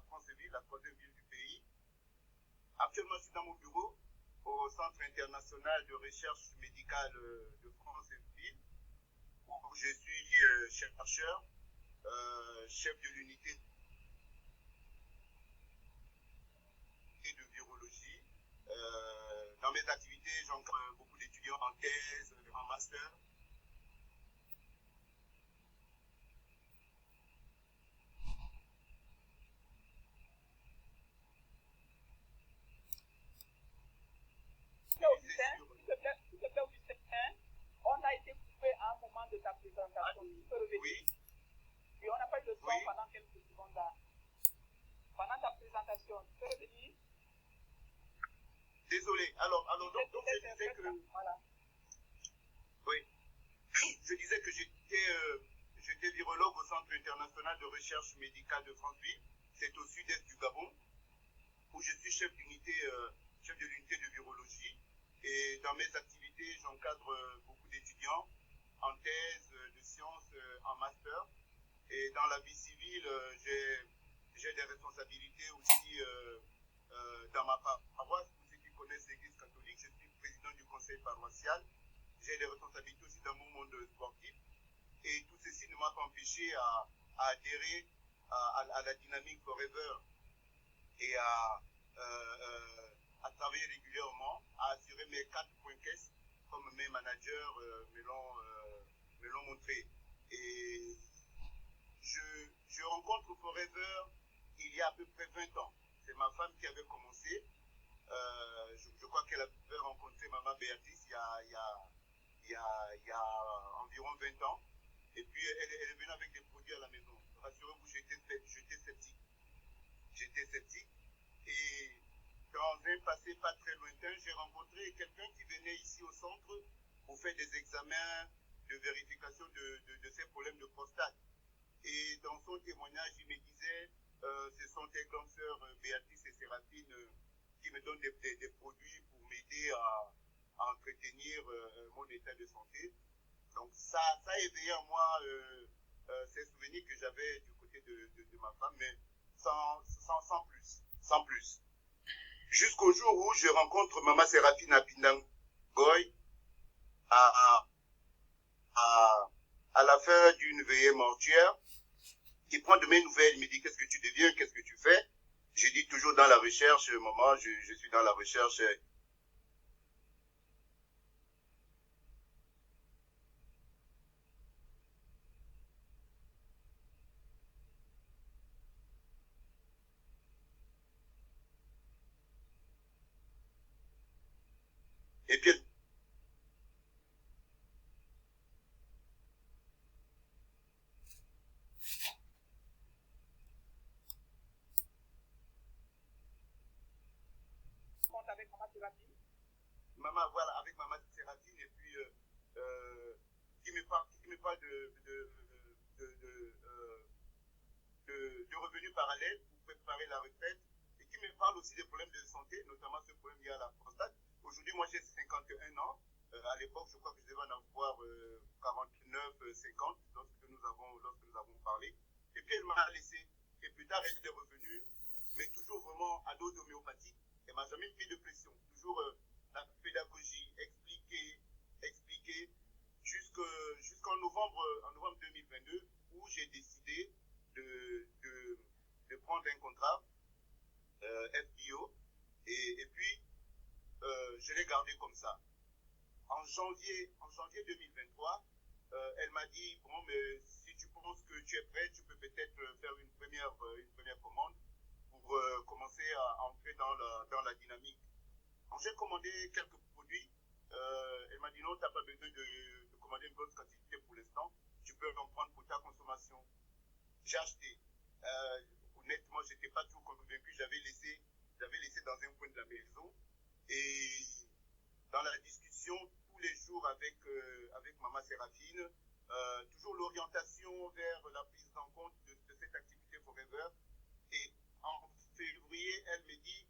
Franceville, la troisième ville du pays. Actuellement, je suis dans mon bureau au Centre international de recherche médicale de Franceville, où je suis chercheur, chef de l'unité de virologie. Dans mes activités, j'encadre beaucoup d'étudiants en thèse, en master. On a été coupé à un moment de ta présentation. Tu peux revenir? Oui. Puis on n'a pas eu le son pendant quelques secondes là. Pendant ta présentation, tu peux revenir? Désolé. Alors donc je disais que... Voilà. Oui. Je disais que j'étais virologue au Centre international de recherche médicale de Franceville. C'est au sud-est du Gabon, où je suis chef d'unité, chef de l'unité de virologie. Et dans mes activités, j'encadre beaucoup d'étudiants en thèse de sciences, en master. Et dans la vie civile, j'ai des responsabilités aussi dans ma paroisse. Pour ceux qui connaissent l'Église catholique, je suis président du conseil paroissial. J'ai des responsabilités aussi dans mon monde sportif. Et tout ceci ne m'a pas empêché à adhérer à la dynamique Forever et à travailler régulièrement, à assurer mes 4 points caisse comme mes managers me l'ont montré. Et je rencontre Forever il y a à peu près 20 ans. C'est ma femme qui avait commencé. Je crois qu'elle avait rencontré maman Béatrice il y a environ 20 ans. Et puis elle est venue avec des produits à la maison. Rassurez-vous, j'étais sceptique. J'étais sceptique. Et dans un passé pas très lointain, j'ai rencontré quelqu'un qui venait ici au centre pour faire des examens de vérification de ses problèmes de prostate. Et dans son témoignage, il me disait, ce sont tes grandes sœurs Béatrice et Séraphine qui me donnent des produits pour m'aider à entretenir mon état de santé. Donc ça a éveillé en moi ces souvenirs que j'avais du côté de ma femme, mais sans plus. Jusqu'au jour où je rencontre maman Séraphine à Pindangoy à la fin d'une veillée mortuaire, qui prend de mes nouvelles, il me dit qu'est-ce que tu deviens, qu'est-ce que tu fais. Je dis toujours dans la recherche, maman, je suis dans la recherche. Et puis Avec maman Séraphine. Voilà, avec maman Séraphine, et puis qui me parle de revenus parallèles pour préparer la retraite, et qui me parle aussi des problèmes de santé, notamment ce problème lié à la prostate. Aujourd'hui, moi j'ai 51 ans. À l'époque, je crois que je devais en avoir 49, 50 lorsque nous avons parlé. Et puis elle m'a laissé. Et plus tard, elle est revenue, mais toujours vraiment à dos d'homéopathie. Elle m'a jamais mis de pression. Toujours la pédagogie, expliquer, jusqu'en novembre 2022, où j'ai décidé de prendre un contrat FBO, et puis je l'ai gardé comme ça. En janvier 2023, elle m'a dit, bon, mais si tu penses que tu es prêt, tu peux peut-être faire une première commande pour commencer à entrer dans la dynamique. Donc j'ai commandé quelques produits. Elle m'a dit non, tu n'as pas besoin de commander une grosse quantité pour l'instant. Tu peux en prendre pour ta consommation. J'ai acheté. Honnêtement, je n'étais pas tout convaincu. J'avais laissé dans un coin de la maison. Et dans la discussion, tous les jours avec maman Séraphine, toujours l'orientation vers la prise en compte de cette activité Forever. Et en février, elle me dit,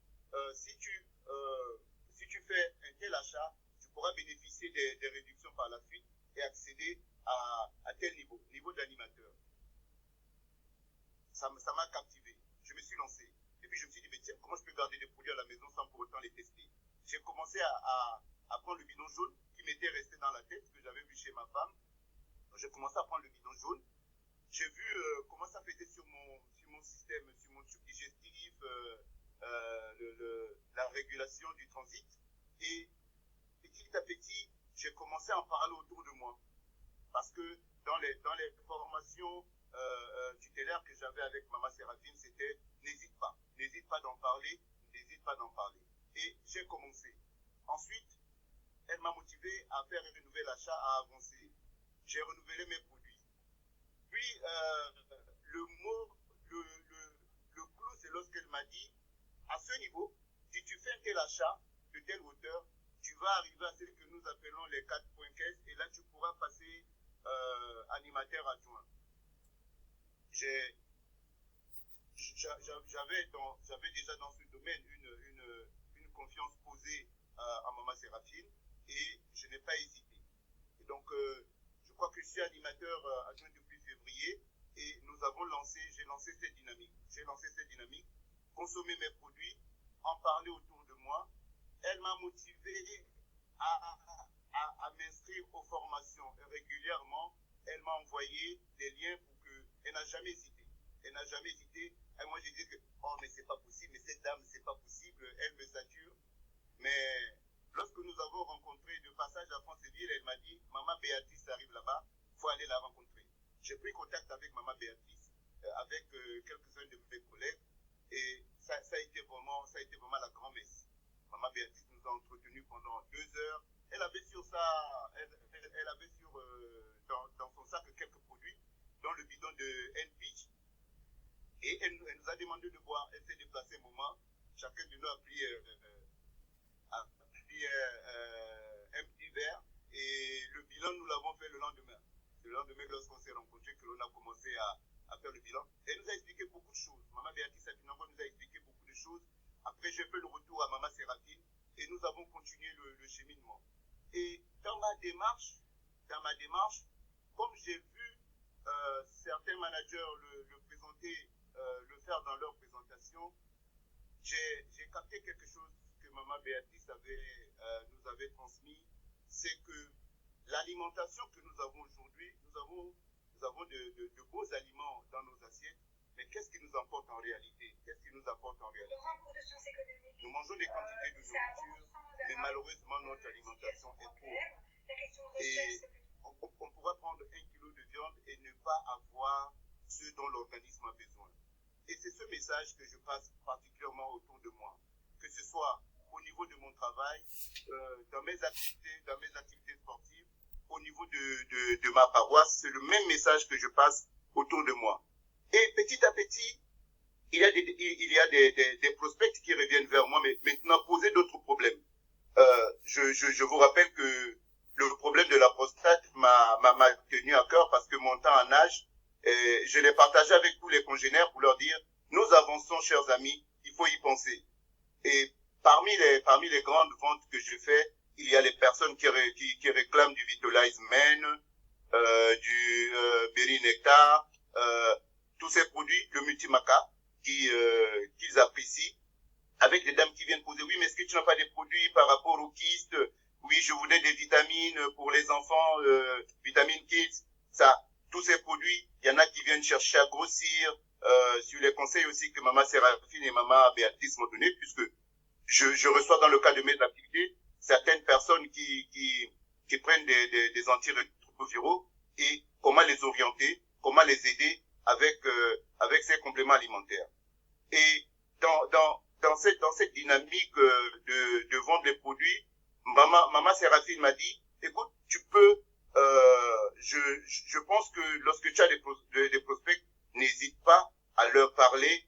si tu fais un tel achat, tu pourras bénéficier des réductions par la suite et accéder à tel niveau d'animateur. Ça m'a captivé. Je me suis suis lancé. Et puis je me suis dit, mais tiens, comment je peux garder des produits à la maison sans pour autant les tester? J'ai commencé à prendre le bidon jaune qui m'était resté dans la tête, que j'avais vu chez ma femme. J'ai commencé à prendre le bidon jaune. J'ai vu comment ça faisait sur mon système, sur mon tube digestif, la régulation du transit. Et petit à petit, j'ai commencé à en parler autour de moi. Parce que dans les formations tutélaires que j'avais avec Maman Séraphine, c'était n'hésite pas d'en parler, n'hésite pas d'en parler. Et j'ai commencé. Ensuite, elle m'a motivé à faire un nouvel achat, à avancer. J'ai renouvelé mes produits. Puis, le clou, c'est lorsqu'elle m'a dit, à ce niveau, si tu fais un tel achat de telle hauteur, tu vas arriver à ce que nous appelons les 4.15 et là, tu pourras passer animateur adjoint. J'avais déjà dans ce domaine une confiance posée à Maman Séraphine et je n'ai pas hésité. Et donc, je crois que je suis animateur adjoint depuis février et j'ai lancé cette dynamique, consommer mes produits, en parler autour de moi. Elle m'a motivé à m'inscrire aux formations régulièrement. Elle m'a envoyé des liens pour que... Elle n'a jamais hésité. Et moi, j'ai dit que, oh, mais c'est pas possible, mais cette dame, c'est pas possible, elle me sature. Mais lorsque nous avons rencontré de passage à Franceville, elle m'a dit, Maman Béatrice arrive là-bas, il faut aller la rencontrer. J'ai pris contact avec Maman Béatrice, avec quelques-uns de mes collègues, et ça a été vraiment la grand-messe. Maman Béatrice nous a entretenus pendant 2 heures. Elle avait dans son sac quelques produits, dont le bidon de N-Pitch. Et elle nous a demandé de boire. Elle s'est déplacée un moment. Chacun de nous a pris un petit verre. Et le bilan, nous l'avons fait le lendemain. Le lendemain, lorsqu'on s'est rencontrés, que l'on a commencé à faire le bilan. Elle nous a expliqué beaucoup de choses. Maman Béatrice Sapinango nous a expliqué beaucoup de choses. Après, j'ai fait le retour à Maman Séraphine. Et nous avons continué le cheminement. Et dans ma démarche, comme j'ai vu certains managers le présenter, le faire dans leur présentation, j'ai capté quelque chose que Maman Béatrice nous avait transmis, c'est que l'alimentation que nous avons aujourd'hui, nous avons de beaux aliments dans nos assiettes, mais qu'est-ce qui nous apporte en réalité? Nous mangeons des quantités de nourriture, mais malheureusement notre alimentation est pauvre. Et on pourra prendre 1 kilo de viande et ne pas avoir ce dont l'organisme a besoin. Et c'est ce message que je passe particulièrement autour de moi, que ce soit au niveau de mon travail, dans mes activités sportives, au niveau de ma paroisse, c'est le même message que je passe autour de moi. Et petit à petit, il y a des prospects qui reviennent vers moi, mais maintenant poser d'autres problèmes. Je vous rappelle que le problème de la prostate m'a tenu à cœur parce que mon temps en âge, je l'ai partagé avec tous les congénères pour leur dire, nous avançons, chers amis, il faut y penser. Et parmi les grandes ventes que je fais, il y a les personnes qui réclament du Vitalize Men, du Berry Nectar, tous ces produits, le Multimaca, qu'ils apprécient, avec des dames qui viennent poser, oui, mais est-ce que tu n'as pas des produits par rapport aux kystes? Oui, je voulais des vitamines pour les enfants, vitamines kids, ça, tous ces produits, il y en a qui viennent chercher à grossir, sur les conseils aussi que Maman Séraphine et Maman Béatrice m'ont donné, puisque je reçois dans le cadre de mes activités certaines personnes qui prennent des antirétroviraux et comment les orienter, comment les aider avec ces compléments alimentaires. Et dans cette dynamique de vendre les produits, Maman Séraphine m'a dit, écoute, tu peux, je pense que lorsque tu as des prospects, n'hésite pas à leur parler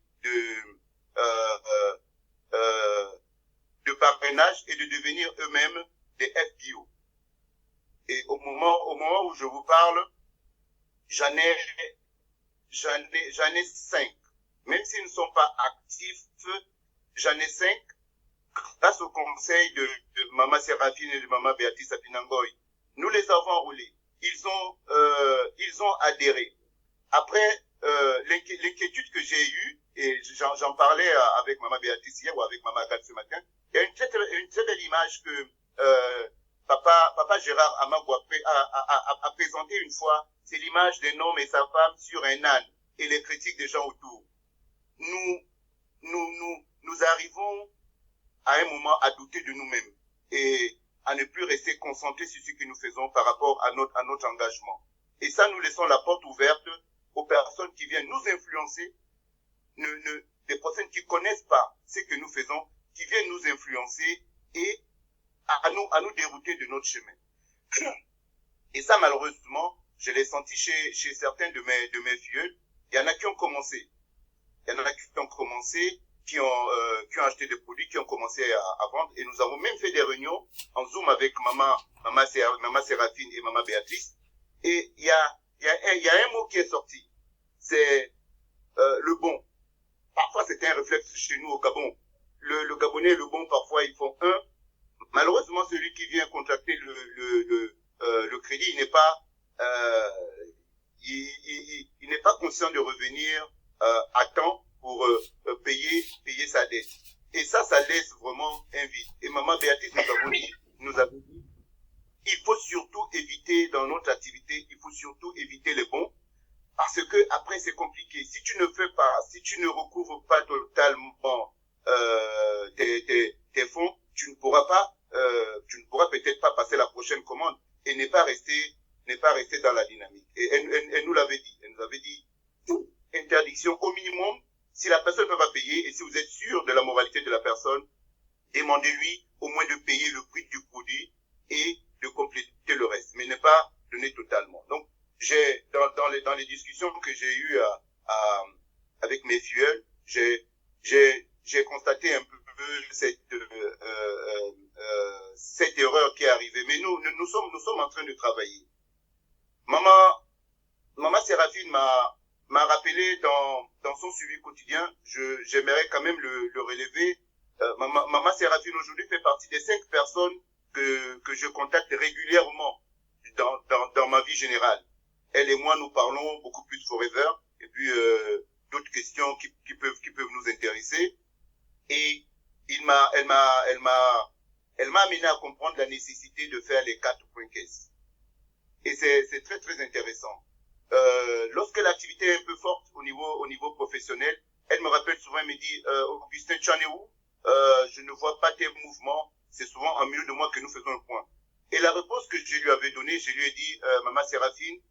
de parrainage et de devenir eux-mêmes des FBO. Et au moment où je vous parle, j'en ai 5. Même s'ils ne sont pas actifs, j'en ai 5. Grâce au conseil de Maman Séraphine et de Maman Béatrice Sapinangoy, nous les avons enrôlés. Ils ont adhéré. Après, l'inquiétude que j'ai eue, et j'en parlais avec Maman Béatrice hier ou avec Maman Agathe ce matin. Il y a une très belle image que Papa Gérard Amagou a présenté une fois. C'est l'image d'un homme et sa femme sur un âne et les critiques des gens autour. Nous arrivons à un moment à douter de nous-mêmes et à ne plus rester concentrés sur ce que nous faisons par rapport à notre engagement. Et ça, nous laissons la porte ouverte aux personnes qui viennent nous influencer, des personnes qui connaissent pas ce que nous faisons, qui viennent nous influencer et à nous dérouter de notre chemin. Et ça, malheureusement, je l'ai senti chez certains de mes vieux. Il y en a qui ont commencé. Il y en a qui ont commencé, qui ont acheté des produits, qui ont commencé à vendre. Et nous avons même fait des réunions en Zoom avec Maman Séraphine et Maman Béatrice. Et il y a un mot qui est sorti. C'est le bon. Parfois, c'est un réflexe chez nous au Gabon. Le Gabonais et le bon, parfois, ils font un. Malheureusement, celui qui vient contracter le crédit, il n'est pas il n'est pas conscient de revenir à temps pour payer sa dette. Et ça laisse vraiment un vide. Et Maman Béatrice nous avait dit, il faut surtout éviter dans notre activité, il faut surtout éviter les bons, parce que après c'est compliqué. Si tu ne fais pas, si tu ne recouvres pas totalement tes fonds, tu ne pourras peut-être pas passer la prochaine commande et ne pas rester dans la dynamique. Et elle nous l'avait dit. Elle nous avait dit, toute interdiction au minimum, si la personne ne peut pas payer et si vous êtes sûr de la moralité de la personne, demandez-lui au moins de payer le prix du produit et de compléter le reste, mais ne pas donner totalement. Donc, dans les discussions que j'ai eues avec mes filleuls, j'ai constaté un peu cette erreur qui est arrivée. Mais nous sommes en train de travailler. Maman Séraphine m'a rappelé dans son suivi quotidien, j'aimerais quand même le relever. Maman Séraphine aujourd'hui fait partie des 5 personnes que je contacte régulièrement dans ma vie générale. Elle et moi, nous parlons beaucoup plus forever et puis d'autres questions qui peuvent nous intéresser. Et elle m'a amené à comprendre la nécessité de faire les 4 points caisse. Et c'est très très intéressant. Lorsque l'activité est un peu forte au niveau professionnel, elle me rappelle souvent, elle me dit Augustin, tu en es où? Je ne vois pas tes mouvements. C'est souvent en milieu de mois que nous faisons le point. Et la réponse que je lui avais donnée, je lui ai dit Maman Séraphine,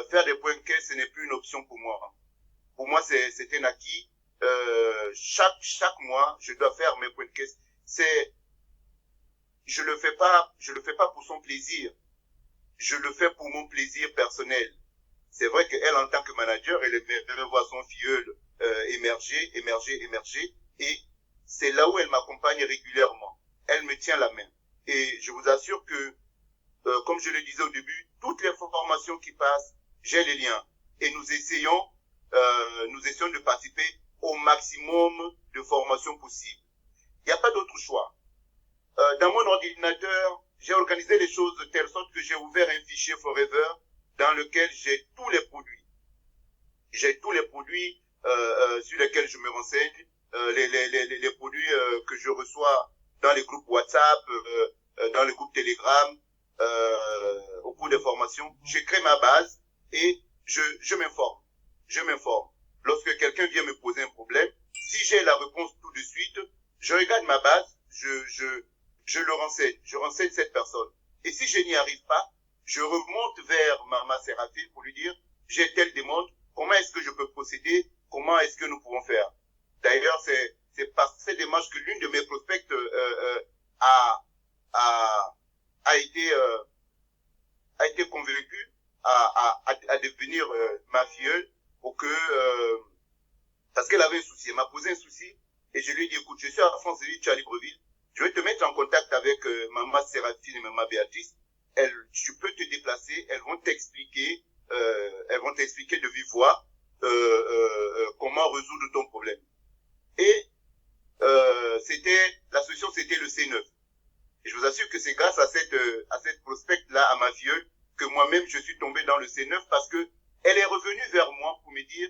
faire des points caisse, ce n'est plus une option pour moi. Pour moi, c'est un acquis. Chaque mois, je dois faire mes points de caisse. Je le fais pas pour son plaisir. Je le fais pour mon plaisir personnel. C'est vrai qu'elle, en tant que manager, elle voit son filleul émerger. Et c'est là où elle m'accompagne régulièrement. Elle me tient la main. Et je vous assure que, comme je le disais au début, toutes les formations qui passent, j'ai les liens. Et nous essayons de participer au maximum de formations possibles. Il n'y a pas d'autre choix. Dans mon ordinateur, j'ai organisé les choses de telle sorte que j'ai ouvert un fichier Forever dans lequel j'ai tous les produits. J'ai tous les produits sur lesquels je me renseigne, les produits que je reçois dans les groupes WhatsApp, dans les groupes Telegram, au cours des formations. Je crée ma base et je m'informe. Lorsque quelqu'un vient me poser un problème, si j'ai la réponse tout de suite, je regarde ma base, je le renseigne, je renseigne cette personne. Et si je n'y arrive pas, je remonte vers Maman Séraphine pour lui dire, j'ai telle demande, comment est-ce que je peux procéder, comment est-ce que nous pouvons faire. D'ailleurs, c'est par cette démarche que l'une de mes prospects a été convaincue à devenir ma filleule pour que parce qu'elle avait un souci, elle m'a posé un souci et je lui ai dit écoute, je suis à France-Ville, tu es à Libreville, je vais te mettre en contact avec Maman Séraphine et Maman Béatrice. Tu peux te déplacer, elles vont t'expliquer de vive voix comment résoudre ton problème. Et la solution c'était le C9. Et je vous assure que c'est grâce à cette prospecte-là, à ma filleule, que moi-même je suis tombé dans le C9 parce que elle est revenue vers moi pour me dire